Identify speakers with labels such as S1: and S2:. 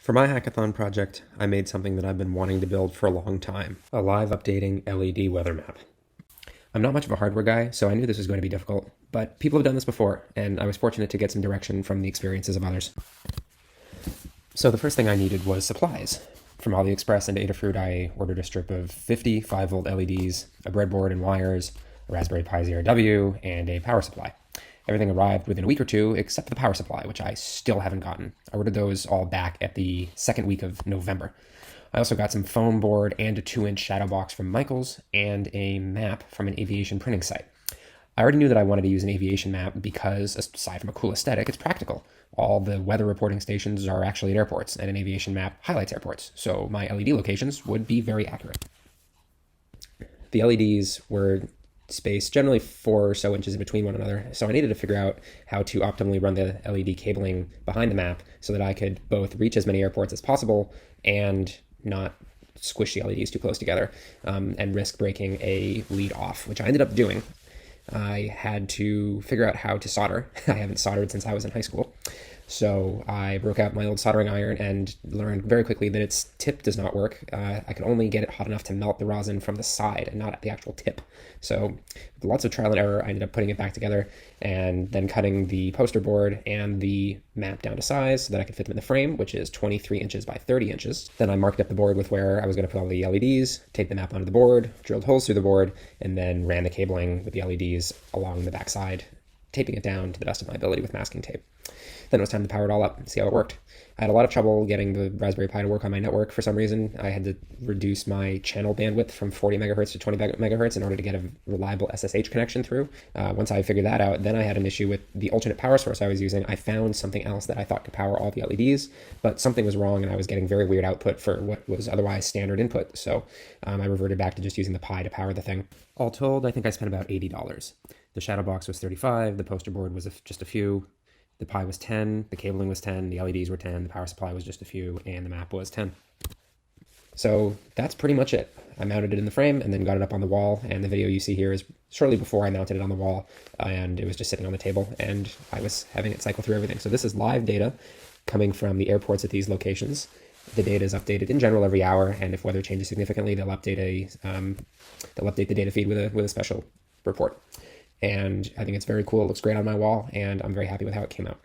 S1: For my hackathon project, I made something that I've been wanting to build for a long time, a live updating LED weather map. I'm not much of a hardware guy, so I knew this was going to be difficult, but people have done this before, and I was fortunate to get some direction from the experiences of others. So the first thing I needed was supplies. From AliExpress and Adafruit, I ordered a strip of 50 5-volt LEDs, a breadboard and wires, a Raspberry Pi Zero W, and a power supply. Everything arrived within a week or two, except the power supply, which I still haven't gotten. I ordered those all back at the second week of November. I also got some foam board and a 2-inch shadow box from Michaels and a map from an aviation printing site. I already knew that I wanted to use an aviation map because, aside from a cool aesthetic, it's practical. All the weather reporting stations are actually at airports, and an aviation map highlights airports, so my LED locations would be very accurate. The LEDs were spaced generally 4 or so inches in between one another, so I needed to figure out how to optimally run the LED cabling behind the map so that I could both reach as many airports as possible and not squish the LEDs too close together and risk breaking a lead off, which I ended up doing. I had to figure out how to solder. I haven't soldered since I was in high school. So I broke out my old soldering iron and learned very quickly that its tip does not work. I could only get it hot enough to melt the rosin from the side and not at the actual tip. So with lots of trial and error, I ended up putting it back together and then cutting the poster board and the map down to size so that I could fit them in the frame, which is 23 inches by 30 inches. Then I marked up the board with where I was going to put all the LEDs, taped the map onto the board, drilled holes through the board, and then ran the cabling with the LEDs along the backside, taping it down to the best of my ability with masking tape. Then it was time to power it all up and see how it worked. I had a lot of trouble getting the Raspberry Pi to work on my network for some reason. I had to reduce my channel bandwidth from 40 megahertz to 20 megahertz in order to get a reliable SSH connection through. Once I figured that out, then I had an issue with the alternate power source I was using. I found something else that I thought could power all the LEDs, but something was wrong and I was getting very weird output for what was otherwise standard input. So I reverted back to just using the Pi to power the thing. All told, I think I spent about $80. The shadow box was $35, the poster board was just a few. The Pi was 10, the cabling was 10, the LEDs were 10, the power supply was just a few, and the map was 10. So that's pretty much it. I mounted it in the frame and then got it up on the wall, and the video you see here is shortly before I mounted it on the wall, and it was just sitting on the table, and I was having it cycle through everything. So this is live data coming from the airports at these locations. The data is updated in general every hour, and if weather changes significantly, they'll update the data feed with a special report. And I think it's very cool. It looks great on my wall, and I'm very happy with how it came out.